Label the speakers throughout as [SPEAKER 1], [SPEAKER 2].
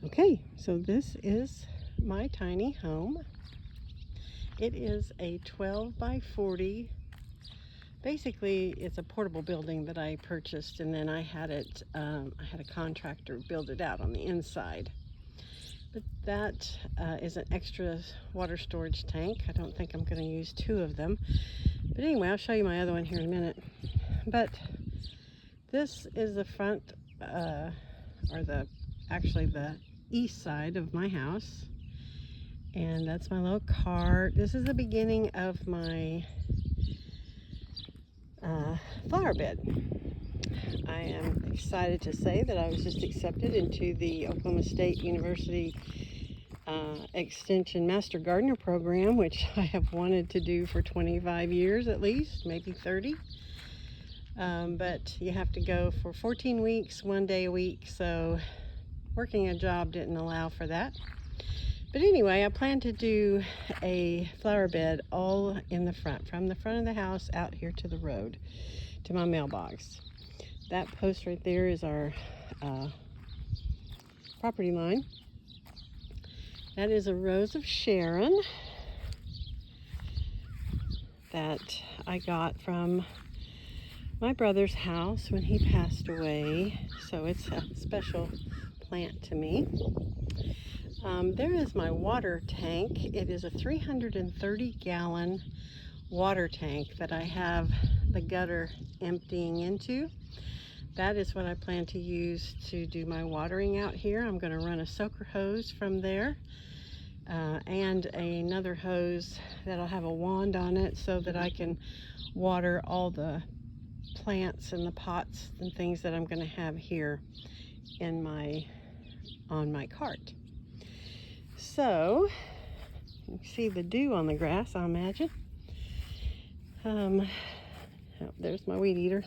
[SPEAKER 1] Okay, so this is my tiny home. It is a 12 by 40. Basically, it's a portable building that I purchased, and then I had a contractor build it out on the inside. But that is an extra water storage tank. I don't think I'm going to use two of them. But anyway, I'll show you my other one here in a minute. But this is the front, actually the east side of my house. And that's my little cart. This is the beginning of my flower bed. I am excited to say that I was just accepted into the Oklahoma State University Extension Master Gardener program, which I have wanted to do for 25 years at least, maybe 30. But you have to go for 14 weeks, 1 day a week, so working a job didn't allow for that. But anyway, I plan to do a flower bed all in the front, from the front of the house out here to the road, to my mailbox. That post right there is our property line. That is a rose of Sharon that I got from my brother's house when he passed away. So it's a special plant to me. There is my water tank. It is a 330-gallon water tank that I have the gutter emptying into. That is what I plan to use to do my watering out here. I'm going to run a soaker hose from there and another hose that'll have a wand on it so that I can water all the plants and the pots and things that I'm going to have here on my cart. So you can see the dew on the grass, I imagine. Oh, there's my weed eater.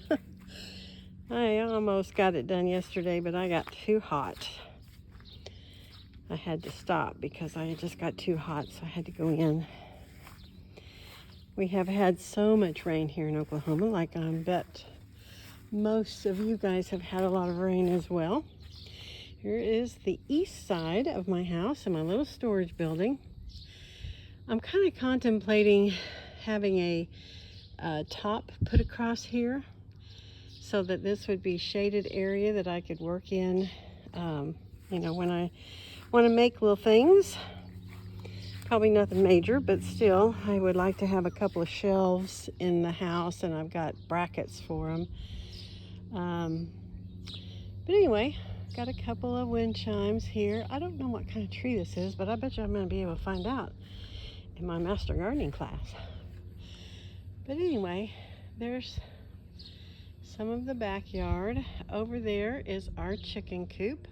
[SPEAKER 1] I almost got it done yesterday, but I got too hot. I had to stop because I just got too hot, so I had to go in. We have had so much rain here in Oklahoma, like I bet most of you guys have had a lot of rain as well. Here is the east side of my house and my little storage building. I'm kind of contemplating having a top put across here so that this would be shaded area that I could work in, when I want to make little things. Probably nothing major, but still, I would like to have a couple of shelves in the house, and I've got brackets for them. But anyway, got a couple of wind chimes here. I don't know what kind of tree this is, but I bet you I'm going to be able to find out in my master gardening class. But anyway, there's some of the backyard. Over there is our chicken coop.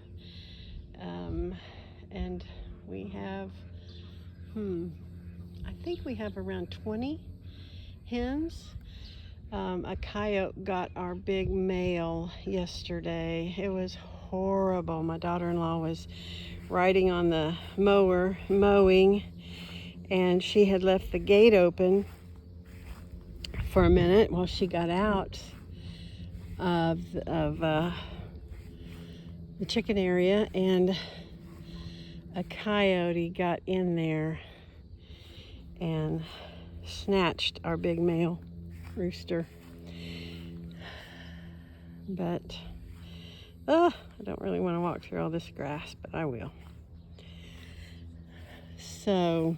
[SPEAKER 1] And we have, I think we have around 20 hens. A coyote got our big male yesterday. It was horrible. My daughter-in-law was riding on the mower, mowing, and she had left the gate open for a minute while she got out of the chicken area, and a coyote got in there and snatched our big male rooster. But I don't really want to walk through all this grass, but I will. So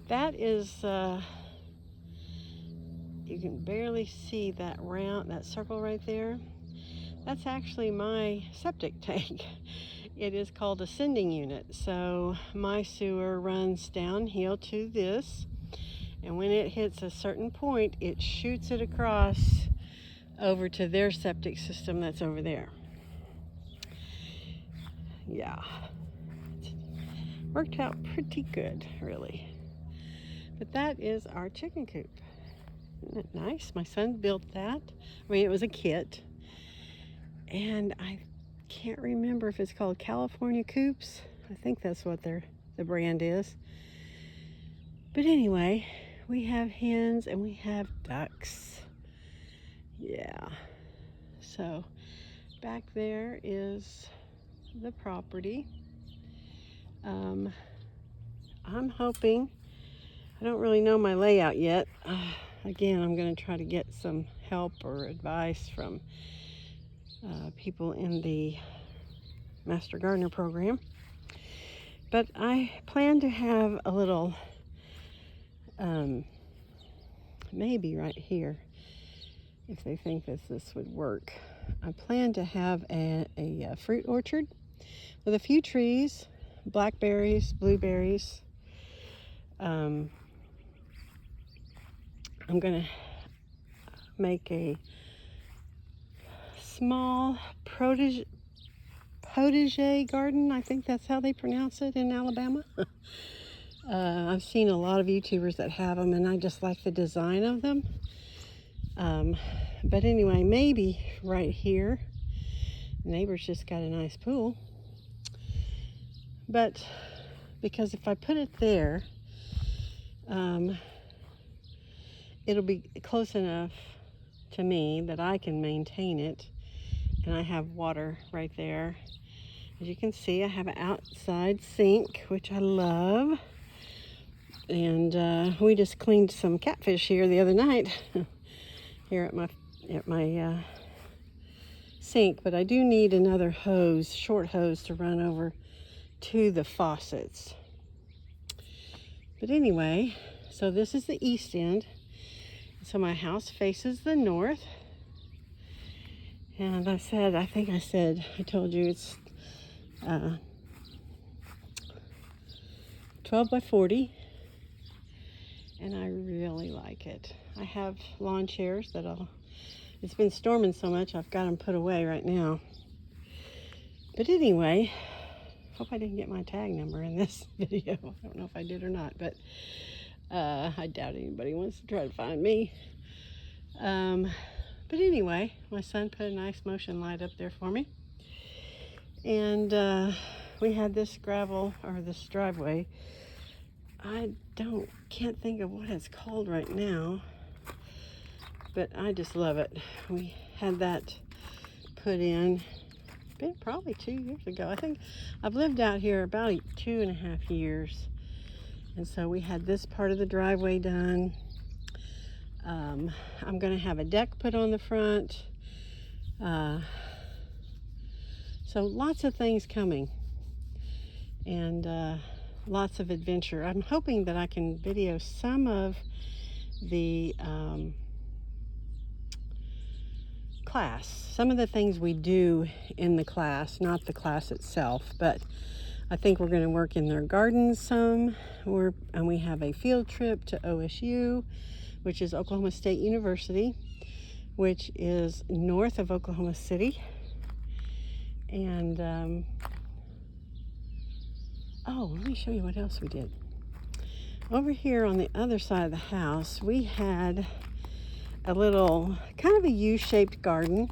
[SPEAKER 1] that is you can barely see that circle right there. That's actually my septic tank. It is called a sending unit. So my sewer runs downhill to this, and when it hits a certain point, it shoots it across over to their septic system that's over there. Yeah, it worked out pretty good, really. But that is our chicken coop. Isn't it nice? My son built that. I mean, it was a kit, and I can't remember if it's called California Coops. I think that's what the brand is. But anyway, we have hens and we have ducks. Yeah. So back there is the property. I'm hoping, I don't really know my layout yet. Again, I'm going to try to get some help or advice from people in the Master Gardener program. But I plan to have a little, maybe right here, if they think this would work. I plan to have a fruit orchard with a few trees, blackberries, blueberries. I'm going to make a small potager garden. I think that's how they pronounce it in Alabama. I've seen a lot of YouTubers that have them, and I just like the design of them. But anyway, maybe right here. The neighbor's just got a nice pool. But because if I put it there, it'll be close enough to me that I can maintain it, and I have water right there. As you can see, I have an outside sink, which I love, and we just cleaned some catfish here the other night here at my sink. But I do need another hose, short hose, to run over to the faucets. But anyway, so this is the east end. So my house faces the north, and I told you it's 12 by 40, and I really like it. I have lawn chairs it's been storming so much, I've got them put away right now. But anyway, hope I didn't get my tag number in this video. I don't know if I did or not, but I doubt anybody wants to try to find me. But anyway, my son put a nice motion light up there for me. And we had this this driveway. I can't think of what it's called right now, but I just love it. We had that put in probably 2 years ago. I think I've lived out here about 2.5 years. And so we had this part of the driveway done. I'm going to have a deck put on the front. So lots of things coming, and lots of adventure. I'm hoping that I can video some of the class, some of the things we do in the class, not the class itself, but I think we're going to work in their gardens some. And we have a field trip to OSU, which is Oklahoma State University, which is north of Oklahoma City. And let me show you what else we did. Over here on the other side of the house, we had a little kind of a U-shaped garden.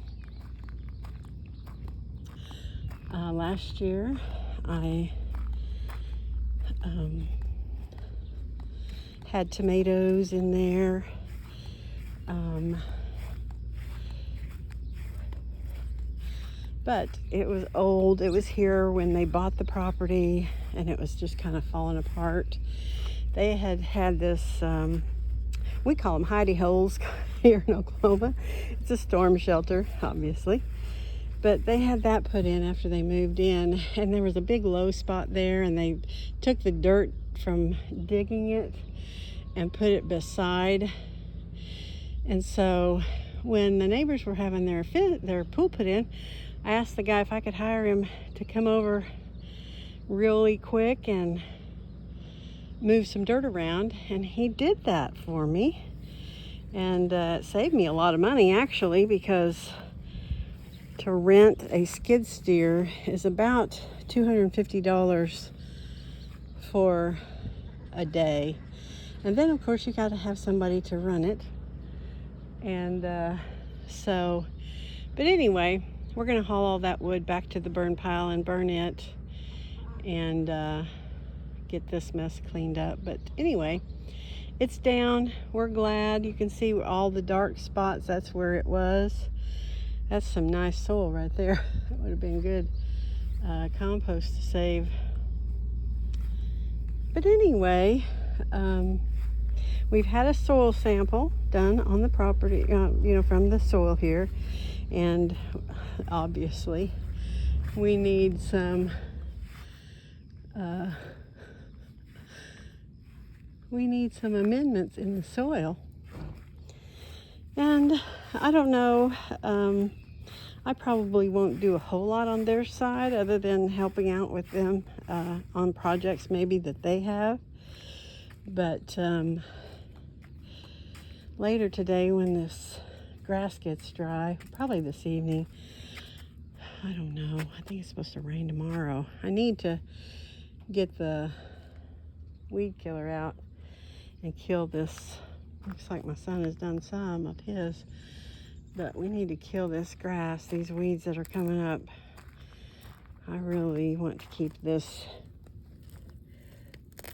[SPEAKER 1] Last year I had tomatoes in there. But it was old. It was here when they bought the property, and it was just kind of falling apart. They had this, we call them hidey holes here in Oklahoma. It's a storm shelter, obviously. But they had that put in after they moved in, and there was a big low spot there, and they took the dirt from digging it and put it beside. And so when the neighbors were having their pool put in, I asked the guy if I could hire him to come over really quick and move some dirt around, and he did that for me. And it saved me a lot of money, actually, because to rent a skid steer is about $250 for a day. And then, of course, you got to have somebody to run it. And but anyway, we're going to haul all that wood back to the burn pile and burn it and get this mess cleaned up. But anyway, it's down. We're glad. You can see all the dark spots. That's where it was. That's some nice soil right there. That would have been good compost to save. But anyway, we've had a soil sample done on the property, from the soil here. And obviously, we need some amendments in the soil. And I don't know, I probably won't do a whole lot on their side other than helping out with them on projects maybe that they have. But later today, when this grass gets dry, probably this evening, I don't know, I think it's supposed to rain tomorrow. I need to get the weed killer out and kill this. Looks like my son has done some of his, but we need to kill this grass, these weeds that are coming up. I really want to keep this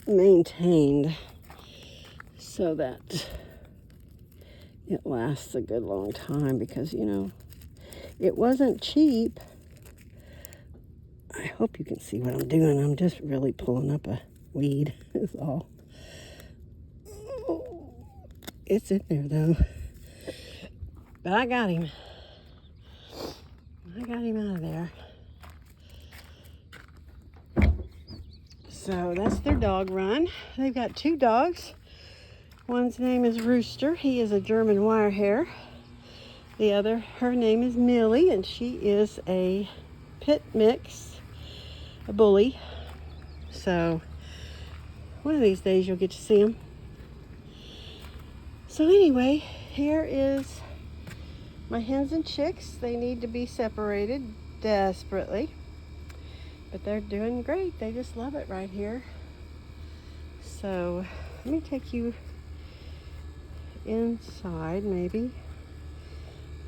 [SPEAKER 1] maintained so that it lasts a good long time, because it wasn't cheap. I hope you can see what I'm doing. I'm just really pulling up a weed is all. It's in there though. But I got him. I got him out of there. So that's their dog run. They've got 2 dogs. One's name is Rooster. He is a German Wirehair. Her name is Millie, and she is a pit mix, a bully. So one of these days you'll get to see them. So anyway, here is my hens and chicks. They need to be separated desperately, but they're doing great. They just love it right here. So let me take you inside maybe.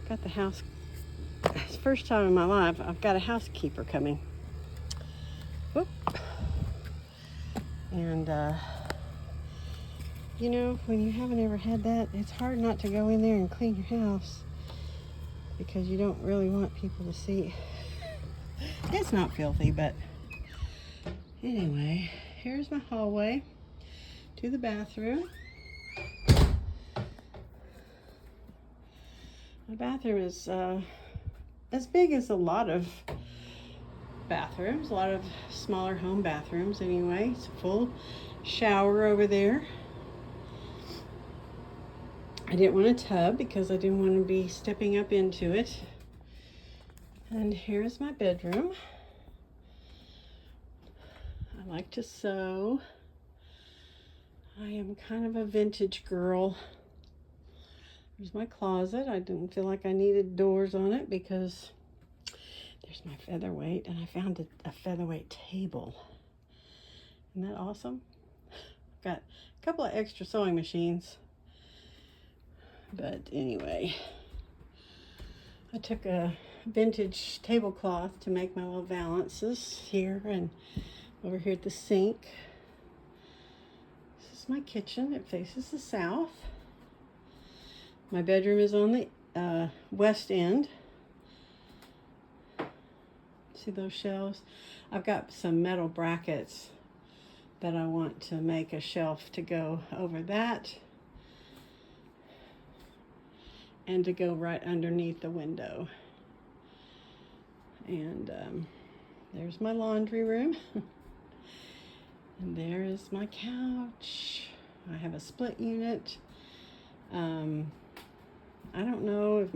[SPEAKER 1] Got the house. It's the first time in my life I've got a housekeeper coming. Whoop. And when you haven't ever had that, it's hard not to go in there and clean your house, because you don't really want people to see. It's not filthy, but anyway, here's my hallway to the bathroom. My bathroom is as big as a lot of bathrooms, a lot of smaller home bathrooms anyway. It's a full shower over there. I didn't want a tub because I didn't want to be stepping up into it. And here's my bedroom. I like to sew. I am kind of a vintage girl. There's my closet. I didn't feel like I needed doors on it because there's my featherweight, and I found a featherweight table. Isn't that awesome? Got a couple of extra sewing machines. But anyway, I took a vintage tablecloth to make my little valances here and over here at the sink. This is my kitchen. It faces the south. My bedroom is on the west end. See those shelves? I've got some metal brackets that I want to make a shelf to go over that and to go right underneath the window. And there's my laundry room. And there is my couch. I have a split unit. I don't know if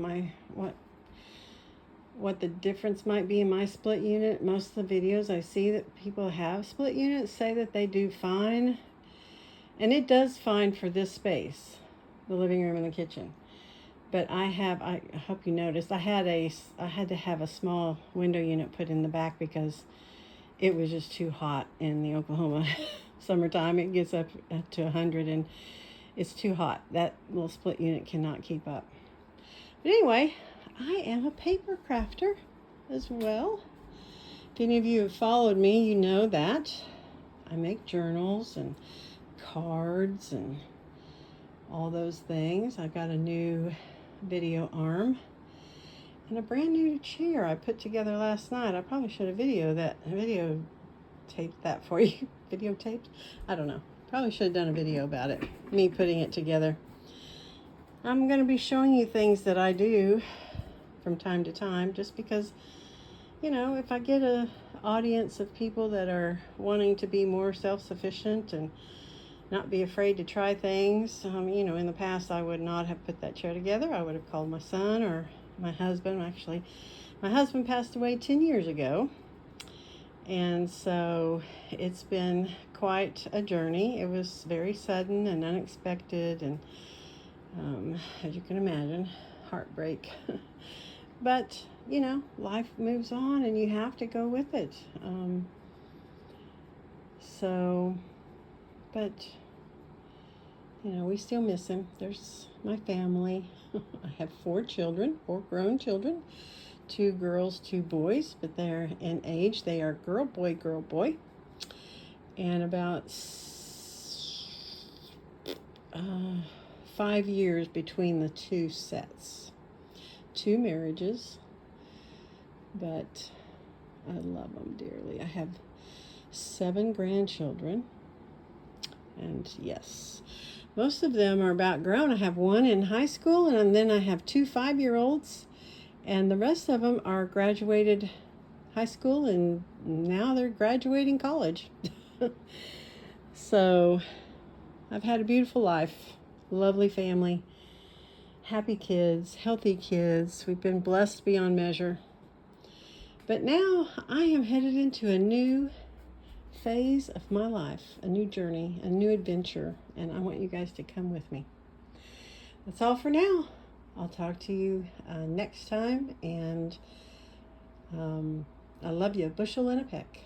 [SPEAKER 1] what the difference might be in my split unit. Most of the videos I see that people have split units say that they do fine. And it does fine for this space, the living room and the kitchen. But I hope you noticed, I had to have a small window unit put in the back because it was just too hot in the Oklahoma summertime. It gets up to 100 and it's too hot. That little split unit cannot keep up. But anyway, I am a paper crafter as well. If any of you have followed me, you know that. I make journals and cards and all those things. I got a new video arm and a brand new chair I put together last night. I probably should have videoed taped that for you. Videotaped? I don't know. Probably should have done a video about it. Me putting it together. I'm going to be showing you things that I do from time to time, just because, you know, if I get a audience of people that are wanting to be more self-sufficient and not be afraid to try things. You know, in the past I would not have put that chair together. I would have called my son or my husband. Actually, my husband passed away 10 years ago. And so it's been quite a journey. It was very sudden and unexpected, and as you can imagine, heartbreak. But, you know, life moves on and you have to go with it. But, you know, we still miss him. There's my family. I have 4 children, 4 grown children, 2 girls, 2 boys, but they're in age. They are girl, boy, and about 5 years between the 2 sets. 2 marriages, but I love them dearly. I have 7 grandchildren, and yes, most of them are about grown. I have 1 in high school, and then I have 2 5-year-olds, and the rest of them are graduated high school, and now they're graduating college. So I've had a beautiful life, lovely family, happy kids, healthy kids. We've been blessed beyond measure. But now I am headed into a new phase of my life, a new journey, a new adventure, and I want you guys to come with me. That's all for now. I'll talk to you next time, and I love you, a bushel and a peck.